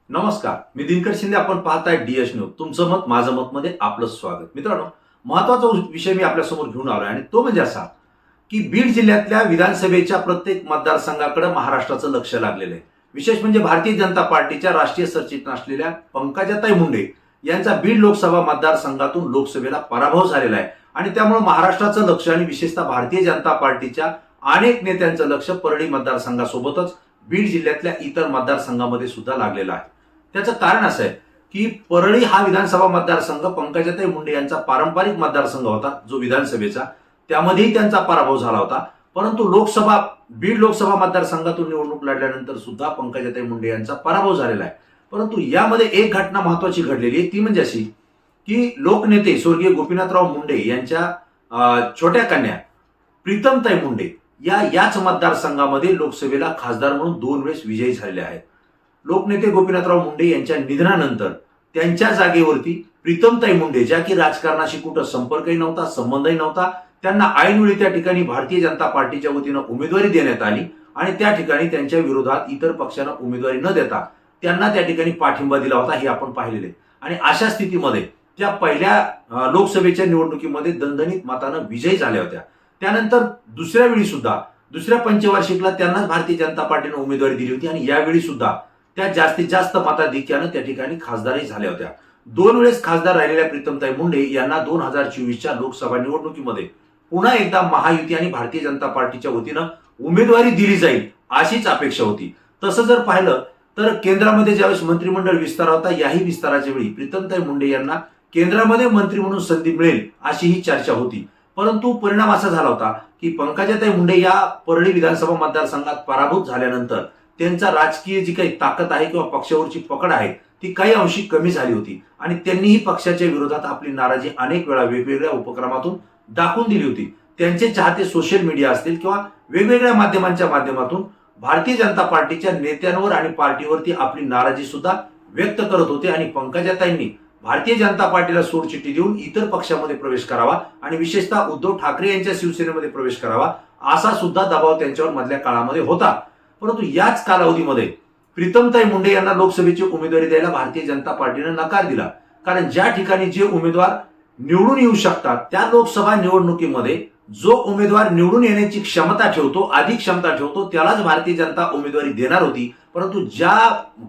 नमस्कार, मी दिनकर शिंदे. आपण पाहताय डीएस न्यूज. तुमचं मत माझं मत मध्ये आपलं स्वागत. मित्रांनो, महत्वाचा विषय मी आपल्यासमोर घेऊन आलोय आणि तो म्हणजे असा की बीड जिल्ह्यातल्या विधानसभेच्या प्रत्येक मतदारसंघाकडे महाराष्ट्राचं लक्ष लागलेलं आहे. विशेष म्हणजे भारतीय जनता पार्टीच्या राष्ट्रीय सरचिटणीस असलेल्या पंकजाताई मुंडे यांचा बीड लोकसभा मतदारसंघातून लोकसभेला पराभव झालेला आहे आणि त्यामुळे महाराष्ट्राचं लक्ष आणि विशेषतः भारतीय जनता पार्टीच्या अनेक नेत्यांचं लक्ष परळी मतदारसंघासोबतच बीड जिल्ह्यातल्या इतर मतदारसंघामध्ये सुद्धा लागलेलं आहे. त्याचं कारण असं आहे की परळी हा विधानसभा मतदारसंघ पंकजाताई मुंडे यांचा पारंपरिक मतदारसंघ होता, जो विधानसभेचा त्यामध्येही त्यांचा पराभव झाला होता. परंतु बीड लोकसभा मतदारसंघातून निवडणूक लढल्यानंतर सुद्धा पंकजाताई मुंडे यांचा पराभव झालेला आहे. परंतु यामध्ये एक घटना महत्वाची घडलेली आहे, ती म्हणजे अशी की लोकनेते स्वर्गीय गोपीनाथराव मुंडे यांच्या छोट्या कन्या प्रीतमताई मुंडे याच मतदारसंघामध्ये लोकसभेला खासदार म्हणून 2 वेळेस विजयी झालेले आहेत. लोकनेते गोपीनाथराव मुंडे यांच्या निधनानंतर त्यांच्या जागेवरती प्रीतमताई मुंडे, ज्या की राजकारणाशी कुठं संपर्कही नव्हता, संबंधही नव्हता, त्यांना ऐनवेळी त्या ठिकाणी भारतीय जनता पार्टीच्या वतीनं उमेदवारी देण्यात आली आणि त्या ठिकाणी त्यांच्या विरोधात इतर पक्षांना उमेदवारी न देता त्यांना त्या ठिकाणी पाठिंबा दिला होता, हे आपण पाहिलेले. आणि अशा स्थितीमध्ये त्या पहिल्या लोकसभेच्या निवडणुकीमध्ये दणदणीत मतानं विजयी झाल्या होत्या. त्यानंतर दुसऱ्या वेळी सुद्धा दुसऱ्या पंचवार्षिकला त्यांनाच भारतीय जनता पार्टीने उमेदवारी दिली होती आणि यावेळी सुद्धा त्या जास्तीत जास्त मताधिक्यानं त्या ठिकाणी खासदारही झाल्या होत्या. 2 वेळेस खासदार राहिलेल्या प्रीतमताई मुंडे यांना 2024च्या लोकसभा निवडणुकीमध्ये पुन्हा एकदा महायुती आणि भारतीय जनता पार्टीच्या वतीनं उमेदवारी दिली जाईल अशीच अपेक्षा होती. तसं जर पाहिलं तर केंद्रामध्ये ज्यावेळेस मंत्रिमंडळ विस्तार होता, याही विस्ताराच्या वेळी प्रीतमताई मुंडे यांना केंद्रामध्ये मंत्री म्हणून संधी मिळेल अशी ही चर्चा होती. परंतु परिणाम असा झाला होता की पंकजाताई मुंडे या परळी विधानसभा मतदारसंघात पराभूत झाल्यानंतर त्यांचा राजकीय जी काही ताकद आहे किंवा पक्षावरची पकड आहे ती काही अंशी कमी झाली होती आणि त्यांनीही पक्षाच्या विरोधात आपली नाराजी अनेक वेळा वेगवेगळ्या उपक्रमातून दाखवून दिली होती. त्यांचे चाहते सोशल मीडिया असतील किंवा वेगवेगळ्या माध्यमांच्या माध्यमातून भारतीय जनता पार्टीच्या नेत्यांवर आणि पार्टीवरती आपली नाराजी सुद्धा व्यक्त करत होते आणि पंकजाताईंनी भारतीय जनता पार्टीला सोडचिठ्ठी देऊन इतर पक्षामध्ये प्रवेश करावा आणि विशेषतः उद्धव ठाकरे यांच्या शिवसेनेमध्ये प्रवेश करावा असा सुद्धा दबाव त्यांच्यावर मधल्या काळामध्ये होता. परंतु याच कालावधीमध्ये प्रीतमताई मुंडे यांना लोकसभेची उमेदवारी द्यायला भारतीय जनता पार्टीने नकार दिला. कारण ज्या ठिकाणी जे उमेदवार निवडून येऊ शकतात त्या लोकसभा निवडणुकीमध्ये जो उमेदवार निवडून येण्याची क्षमता ठेवतो, अधिक क्षमता ठेवतो, त्यालाच भारतीय जनता उमेदवारी देणार होती. परंतु ज्या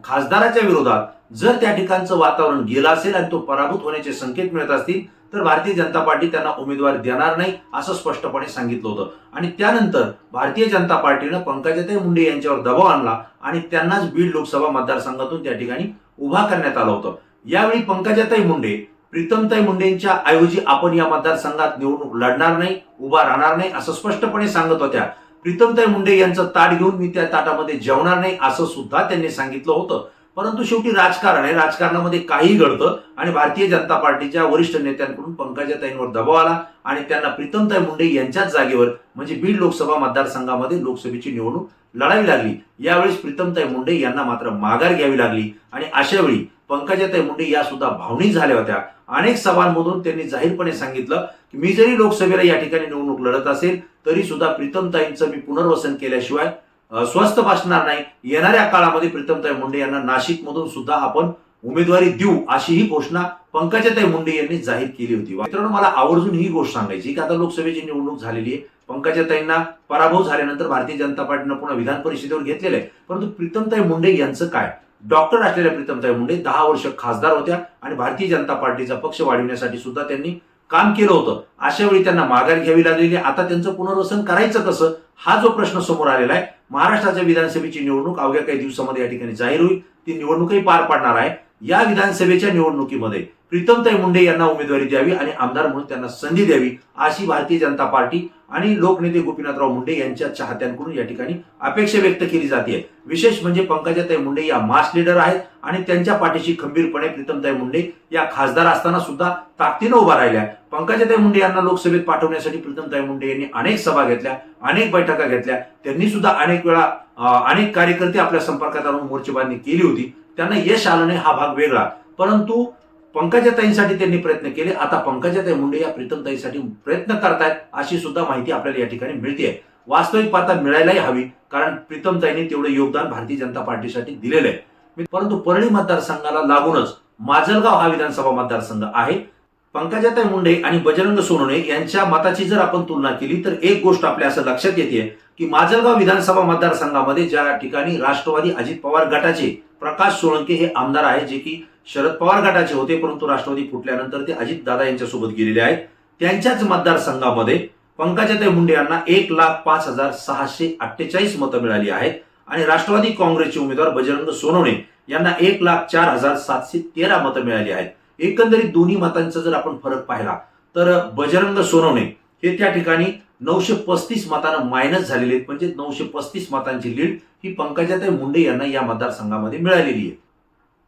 खासदाराच्या विरोधात जर त्या ठिकाणचं वातावरण गेलं असेल आणि तो पराभूत होण्याचे संकेत मिळत असतील तर भारतीय जनता पार्टी त्यांना उमेदवारी देणार नाही असं स्पष्टपणे सांगितलं होतं. आणि त्यानंतर भारतीय जनता पार्टीनं पंकजाताई मुंडे यांच्यावर दबाव आणला आणि त्यांनाच बीड लोकसभा मतदारसंघातून त्या ठिकाणी उभा करण्यात आलं होतं. यावेळी पंकजाताई मुंडे प्रीतमताई मुंडेंच्या ऐवजी आपण या मतदारसंघात निवडणूक लढणार नाही, उभा राहणार नाही असं स्पष्टपणे सांगत होत्या. प्रीतमताई मुंडे यांचं ताट घेऊन मी त्या ताटामध्ये जेवणार नाही असं सुद्धा त्यांनी सांगितलं होतं. परंतु शेवटी राजकारण आहे, राजकारणामध्ये काही घडतं आणि भारतीय जनता पार्टीच्या वरिष्ठ नेत्यांकडून पंकजाताईंवर दबाव आला आणि त्यांना प्रीतमताई मुंडे यांच्याच जागेवर म्हणजे बीड लोकसभा मतदारसंघामध्ये लोकसभेची निवडणूक लढावी लागली. यावेळेस प्रीतमताई मुंडे यांना मात्र माघार घ्यावी लागली आणि अशा वेळी पंकजाताई मुंडे या सुद्धा भावनिक झाल्या होत्या. अनेक सभांमधून त्यांनी जाहीरपणे सांगितलं की मी जरी लोकसभेला या ठिकाणी निवडणूक लढत असेल तरी सुद्धा प्रीतमताईंचं मी पुनर्वसन केल्याशिवाय स्वस्थ बसणार नाही. येणाऱ्या काळामध्ये प्रीतमताई मुंडे यांना नाशिक मधून सुद्धा आपण उमेदवारी देऊ अशी ही घोषणा पंकजाताई मुंडे यांनी जाहीर केली होती. मित्रांनो, मला आवर्जून ही गोष्ट सांगायची की आता लोकसभेची निवडणूक झालेली आहे. पंकजाताईंना पराभव झाल्यानंतर भारतीय जनता पार्टीनं पुन्हा विधान परिषदेवर घेतलेलं आहे. परंतु प्रीतमताई मुंडे यांचं काय? डॉक्टर असलेल्या प्रीतमताई मुंडे 10 वर्ष खासदार होत्या आणि भारतीय जनता पार्टीचा पक्ष वाढविण्यासाठी सुद्धा त्यांनी काम केलं होतं. अशा वेळी त्यांना माघार घ्यावी लागलेली. आता त्यांचं पुनर्वसन करायचं कसं हा जो प्रश्न समोर आलेला आहे. महाराष्ट्राच्या विधानसभेची निवडणूक अवघ्या काही दिवसामध्ये या ठिकाणी जाहीर होईल. ती निवडणूकही पार पाडणार आहे. या विधानसभेच्या निवडणुकीमध्ये प्रीतमताई मुंडे यांना उमेदवारी द्यावी आणि आमदार म्हणून त्यांना संधी द्यावी अशी भारतीय जनता पार्टी आणि लोकनेते गोपीनाथराव मुंडे यांच्या चाहत्यांकडून या ठिकाणी अपेक्षा व्यक्त केली जाते. विशेष म्हणजे पंकजाताई मुंडे या मास लीडर आहेत आणि त्यांच्या पाठीशी खंबीरपणे प्रीतमताई मुंडे या खासदार असताना सुद्धा ताकदीनं उभा राहिल्या. पंकजाताई मुंडे यांना लोकसभेत पाठवण्यासाठी प्रीतमताई मुंडे यांनी अनेक सभा घेतल्या, अनेक बैठका घेतल्या. त्यांनी सुद्धा अनेक वेळा अनेक कार्यकर्ते आपल्या संपर्कात आणून मोर्चेबांधणी केली होती. त्यांना यश आलं नाही हा भाग वेगळा, परंतु पंकजाताईंसाठी त्यांनी प्रयत्न केले. आता पंकजाताई मुंडे या प्रीतमताईंसाठी प्रयत्न करतायत अशी सुद्धा माहिती आपल्याला या ठिकाणी मिळते. वास्तविक पाहता मिळायलाही हवी, कारण प्रीतमताईंनी तेवढं योगदान भारतीय जनता पार्टीसाठी दिलेलं आहे. परंतु परळी मतदारसंघाला लागूनच माजलगाव हा विधानसभा मतदारसंघ आहे. पंकजाताई मुंडे आणि बजरंग सोनवणे यांच्या मताची जर आपण तुलना केली तर एक गोष्ट आपल्या असं लक्षात येते की माजलगाव विधानसभा मतदारसंघामध्ये ज्या ठिकाणी राष्ट्रवादी अजित पवार गटाचे प्रकाश सोळंके हे आमदार आहेत, जे की शरद पवार गटाचे होते परंतु राष्ट्रवादी फुटल्यानंतर ते अजित दादा यांच्यासोबत गेलेले आहेत, त्यांच्याच मतदारसंघामध्ये पंकजाताई मुंडे यांना 1,05,648 मतं मिळाली आहेत आणि राष्ट्रवादी काँग्रेसचे उमेदवार बजरंग सोनवणे यांना 1,04,713 मतं मिळाली आहेत. एकंदरीत दोन्ही मतांचा जर आपण फरक पाहिला तर बजरंग सोनवणे हे त्या ठिकाणी 935 मतांना मायनस झालेले आहेत, म्हणजे 935 मतांची लीड ही पंकजाताई मुंडे यांना या मतदारसंघामध्ये मिळालेली आहे.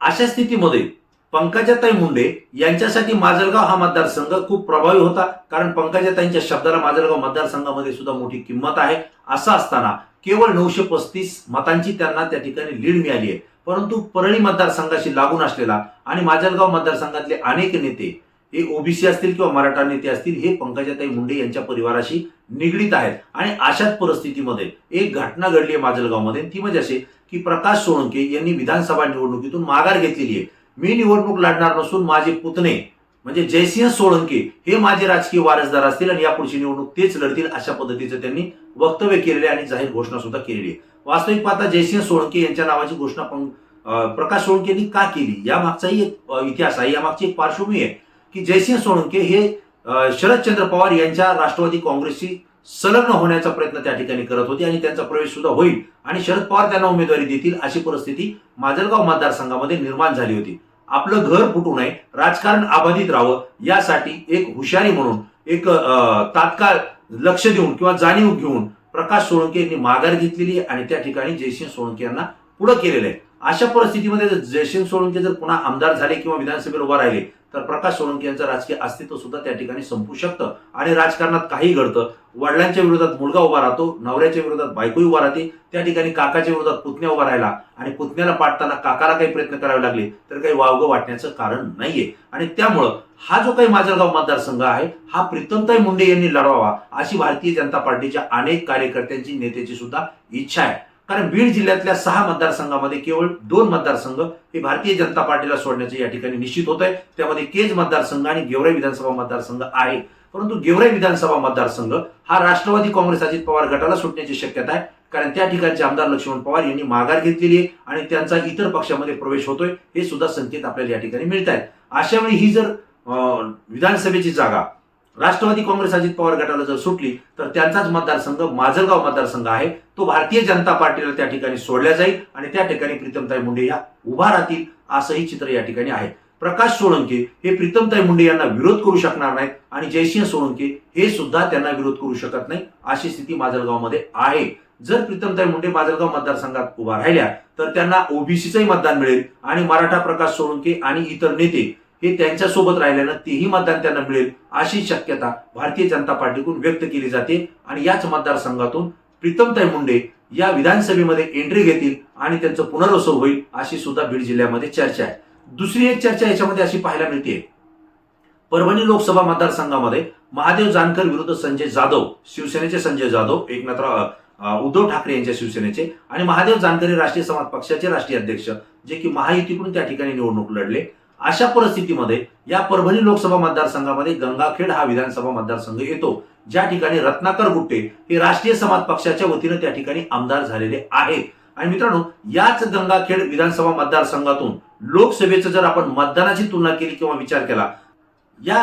अशा स्थितीमध्ये पंकजाताई मुंडे यांच्यासाठी माजलगाव हा मतदारसंघ खूप प्रभावी होता, कारण पंकजाताईंच्या शब्दाला माजलगाव मतदारसंघामध्ये सुद्धा मोठी किंमत आहे. असं असताना केवळ 935 मतांची त्यांना त्या ठिकाणी लीड मिळाली आहे. परंतु परळी मतदारसंघाशी लागून असलेला आणि माजलगाव मतदारसंघातले अनेक नेते हे ओबीसी असतील किंवा मराठा नेते असतील, हे पंकजाताई मुंडे यांच्या परिवाराशी निगडीत आहेत. आणि अशाच परिस्थितीमध्ये एक घटना घडली आहे माजलगावमध्ये, ती म्हणजे असे की प्रकाश सोळंके यांनी विधानसभा निवडणुकीतून माघार घेतलेली आहे. मी निवडणूक लढणार नसून माझे पुतणे म्हणजे जयसिंह सोळंके हे माझे राजकीय वारसदार असतील आणि यापुढची निवडणूक तेच लढतील, अशा पद्धतीचं त्यांनी वक्तव्य केलेले आणि जाहीर घोषणा सुद्धा केलेली आहे. वास्तविक पाहता जयसिंह सोळंके यांच्या नावाची घोषणा प्रकाश सोळंके यांनी का केली, यामागचाही एक इतिहास आहे, यामागची एक पार्श्वभूमी आहे की जयसिंह सोळंके हे शरदचंद्र पवार यांच्या राष्ट्रवादी काँग्रेसशी संलग्न होण्याचा प्रयत्न त्या ठिकाणी करत होते आणि त्यांचा प्रवेश सुद्धा होईल आणि शरद पवार त्यांना उमेदवारी देतील अशी परिस्थिती माजलगाव मतदारसंघामध्ये निर्माण झाली होती. आपलं घर फुटू नये, राजकारण अबाधित राहावं यासाठी एक हुशारी म्हणून एक तात्काळ लक्ष देऊन किंवा जाणीव घेऊन प्रकाश सोळंके यांनी माघार घेतलेली आहे आणि त्या ठिकाणी जयसिंह सोळंके यांना पुढे केलेलं आहे. अशा परिस्थितीमध्ये जर जयसिंह सोळंके जर पुन्हा आमदार झाले किंवा विधानसभेला उभा राहिले तर प्रकाश सोळंके यांचं राजकीय अस्तित्व सुद्धा त्या ठिकाणी संपू शकतं आणि राजकारणात काही घडतं. वडिलांच्या विरोधात मुलगा उभा राहतो, नवऱ्याच्या विरोधात बायको उभा राहते, त्या ठिकाणी काकाच्या विरोधात पुतण्या उभा राहिला आणि पुतण्याला पाडताना काकाला काही प्रयत्न करावे लागले तर काही वावगं वाटण्याचं कारण नाहीये. आणि त्यामुळं हा जो काही माजलगाव मतदारसंघ आहे हा प्रीतमताई मुंडे यांनी लढवावा अशी भारतीय जनता पार्टीच्या अनेक कार्यकर्त्यांची, नेत्याची सुद्धा इच्छा आहे. कारण बीड जिल्ह्यातल्या 6 मतदारसंघामध्ये केवळ 2 मतदारसंघ हे भारतीय जनता पार्टीला सोडण्याचे या ठिकाणी निश्चित होत आहे. त्यामध्ये केज मतदारसंघ आणि गेवराई विधानसभा मतदारसंघ आहे. परंतु गेवराई विधानसभा मतदारसंघ हा राष्ट्रवादी काँग्रेस अजित पवार गटाला सुटण्याची शक्यता आहे, कारण त्या ठिकाणचे आमदार लक्ष्मण पवार यांनी माघार घेतलेली आहे आणि त्यांचा इतर पक्षामध्ये प्रवेश होतोय, हे सुद्धा संकेत आपल्याला या ठिकाणी मिळत आहेत. अशा वेळी ही जर विधानसभेची जागा राष्ट्रवादी काँग्रेस अजित पवार गटाला जर सुटली तर त्यांचाच मतदारसंघ माजलगाव मतदारसंघ आहे तो भारतीय जनता पार्टीला त्या ठिकाणी सोडला जाईल आणि त्या ठिकाणी प्रीतमताई मुंडे या उभा राहतील, असंही चित्र या ठिकाणी आहे. प्रकाश सोळंके हे प्रीतमताई मुंडे यांना विरोध करू शकणार नाहीत आणि जयसिंह सोळंके हे सुद्धा त्यांना विरोध करू शकत नाही, अशी स्थिती माजलगावमध्ये आहे. जर प्रीतमताई मुंडे माजलगाव मतदारसंघात उभा राहिल्या तर त्यांना ओबीसीचंही मतदान मिळेल आणि मराठा प्रकाश सोळंके आणि इतर नेते हे त्यांच्यासोबत राहिल्यानं तेही मतदान त्यांना मिळेल, अशी शक्यता भारतीय जनता पार्टीकडून व्यक्त केली जाते आणि याच मतदारसंघातून प्रीतमताई मुंडे या विधानसभेमध्ये एंट्री घेतील आणि त्यांचं पुनर्वसन होईल, अशी सुद्धा बीड जिल्ह्यामध्ये चर्चा आहे. दुसरी एक चर्चा याच्यामध्ये अशी पाहायला मिळते, परभणी लोकसभा मतदारसंघामध्ये महादेव जानकर विरुद्ध संजय जाधव, शिवसेनेचे संजय जाधव, एकनाथ उद्धव ठाकरे यांच्या शिवसेनेचे, आणि महादेव जानकर हे राष्ट्रीय समाज पक्षाचे राष्ट्रीय अध्यक्ष, जे की महायुतीकडून त्या ठिकाणी निवडणूक लढले. अशा परिस्थितीमध्ये या परभणी लोकसभा मतदारसंघामध्ये गंगाखेड हा विधानसभा मतदारसंघ येतो, ज्या ठिकाणी रत्नाकर गुट्टे हे राष्ट्रीय समाज पक्षाच्या वतीनं त्या ठिकाणी आमदार झालेले आहेत. आणि मित्रांनो, याच गंगाखेड विधानसभा मतदारसंघातून लोकसभेचं जर आपण मतदानाची तुलना केली किंवा विचार केला, या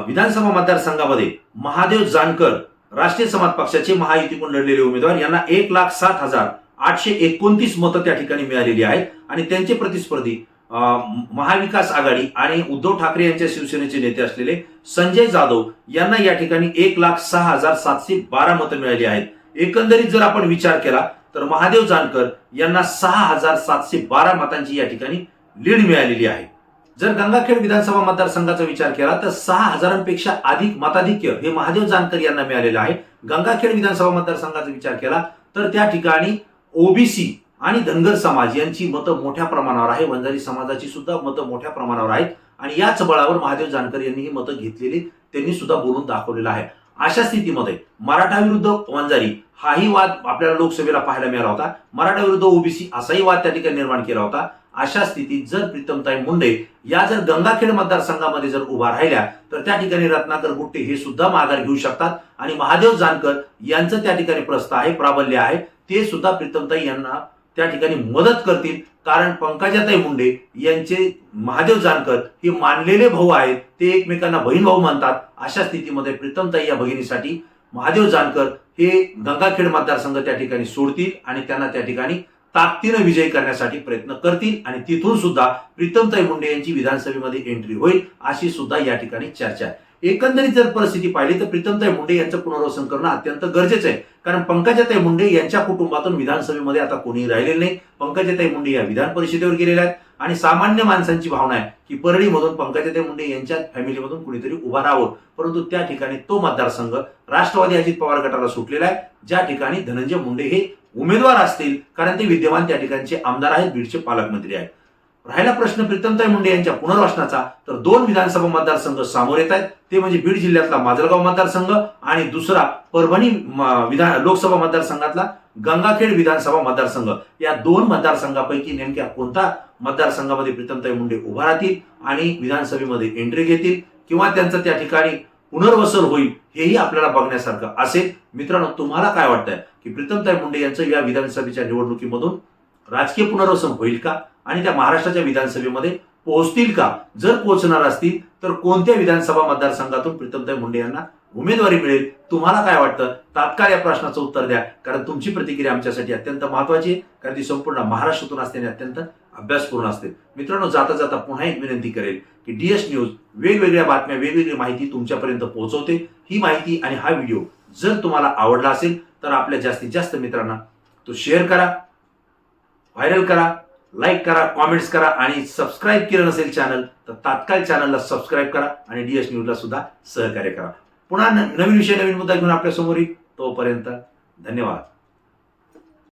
विधानसभा मतदारसंघामध्ये महादेव जानकर राष्ट्रीय समाज पक्षाचे महायुतीकडून लढलेले उमेदवार यांना 1,07,829 मतं त्या ठिकाणी मिळालेली आहेत आणि त्यांचे प्रतिस्पर्धी महाविकास आघाडी आणि उद्धव ठाकरे यांच्या शिवसेनेचे नेते असलेले संजय जाधव यांना या ठिकाणी 1,06,712 मतं मिळाली आहेत. एकंदरीत जर आपण विचार केला तर महादेव जानकर यांना 6,712 मतांची या ठिकाणी लीड मिळालेली आहे. जर गंगाखेड विधानसभा मतदारसंघाचा विचार केला तर 6,000पेक्षा अधिक मताधिक्य हे महादेव जानकर यांना मिळालेलं आहे. गंगाखेड विधानसभा मतदारसंघाचा विचार केला तर त्या ठिकाणी ओबीसी आणि धनगर समाज यांची मतं मोठ्या प्रमाणावर आहे, वंजारी समाजाची सुद्धा मतं मोठ्या प्रमाणावर आहेत आणि याच बळावर महादेव जानकर यांनी ही मतं घेतलेली त्यांनी सुद्धा बोलून दाखवलेलं आहे. अशा स्थितीमध्ये मराठा विरुद्ध वंजारी हाही वाद आपल्याला लोकसभेला पाहायला मिळाला होता, मराठा विरुद्ध ओबीसी असाही वाद त्या ठिकाणी निर्माण केला होता अशा स्थितीत जर प्रीतमताई मुंडे या जर गंगाखेड मतदारसंघामध्ये जर उभा राहिल्या तर त्या ठिकाणी रत्नाकर गुट्टे हे सुद्धा माघार घेऊ शकतात आणि महादेव जानकर यांचं त्या ठिकाणी प्रस्ताव आहे, प्राबल्य आहे, ते सुद्धा प्रीतमताई यांना त्या ठिकाणी मदत करतील. कारण पंकजाताई मुंडे यांचे महादेव जानकर हे मानलेले भाऊ आहेत, ते एकमेकांना बहीण भाऊ मानतात. अशा स्थितीमध्ये प्रीतमताई या भगिनीसाठी महादेव जानकर हे गंगाखेड मतदारसंघ त्या ठिकाणी सोडतील आणि त्यांना त्या ठिकाणी ताकदीने विजय करण्यासाठी प्रयत्न करतील आणि तिथून सुद्धा प्रीतमताई मुंडे यांची विधानसभेमध्ये एंट्री होईल अशी सुद्धा या ठिकाणी चर्चा आहे. एकंदरीत जर परिस्थिती पाहिली तर प्रीतमताई मुंडे यांचं पुनर्वसन करणं अत्यंत गरजेचं आहे. कारण पंकजाताई मुंडे यांच्या कुटुंबातून विधानसभेमध्ये आता कोणीही राहिलेले नाही. पंकजाताई मुंडे या विधान परिषदेवर गेलेल्या आहेत आणि सामान्य माणसांची भावना आहे की परळीमधून पंकजाताई मुंडे यांच्या फॅमिलीमधून कुणीतरी उभा राहावं. परंतु त्या ठिकाणी तो मतदारसंघ राष्ट्रवादी अजित पवार गटाला सुटलेला आहे, ज्या ठिकाणी धनंजय मुंडे हे उमेदवार असतील, कारण ते विद्यमान त्या ठिकाणचे आमदार आहेत, बीडचे पालकमंत्री आहेत. राहिला प्रश्न प्रीतमताई मुंडे यांच्या पुनर्वसनाचा, तर 2 विधानसभा मतदारसंघ समोर येत आहेत. ते म्हणजे बीड जिल्ह्यातला माजलगाव मतदारसंघ आणि दुसरा परभणी लोकसभा मतदारसंघातला गंगाखेड विधानसभा मतदारसंघ. या 2 मतदारसंघापैकी नेमक्या कोणता मतदारसंघामध्ये प्रीतमताई मुंडे उभा राहतील आणि विधानसभेमध्ये एंट्री घेतील किंवा त्यांचं त्या ठिकाणी पुनर्वसन होईल, हेही आपल्याला बघण्यासारखं असेल. मित्रांनो, तुम्हाला काय वाटतंय की प्रीतमताई मुंडे यांचं या विधानसभेच्या निवडणुकीमधून राजकीय पुनर्वसन होईल का आणि त्या महाराष्ट्राच्या विधानसभेमध्ये पोहोचतील का? जर पोहोचणार असतील तर कोणत्या विधानसभा मतदारसंघातून प्रीतमताई मुंडे यांना उमेदवारी मिळेल? तुम्हाला काय वाटतं? तात्काळ या प्रश्नाचं उत्तर द्या, कारण तुमची प्रतिक्रिया आमच्यासाठी अत्यंत महत्वाची आहे, कारण ती संपूर्ण महाराष्ट्रातून असते आणि अत्यंत अभ्यासपूर्ण असते. मित्रांनो, जाता जाता पुन्हा एक विनंती करेल की DS न्यूज वेगवेगळ्या बातम्या, वेगवेगळी माहिती तुमच्यापर्यंत पोहोचवते. ही माहिती आणि हा व्हिडिओ जर तुम्हाला आवडला असेल तर आपल्या जास्तीत जास्त मित्रांना तो शेअर करा, व्हायरल करा, लाईक करा, कॉमेंट्स करा आणि सबस्क्राईब केलं नसेल चॅनल तर तात्काळ चॅनलला सबस्क्राईब करा आणि DS न्यूजला सुद्धा सहकार्य करा. पुन्हा नवीन विषय, नवीन मुद्दा घेऊन आपल्या समोर येईल. तोपर्यंत धन्यवाद.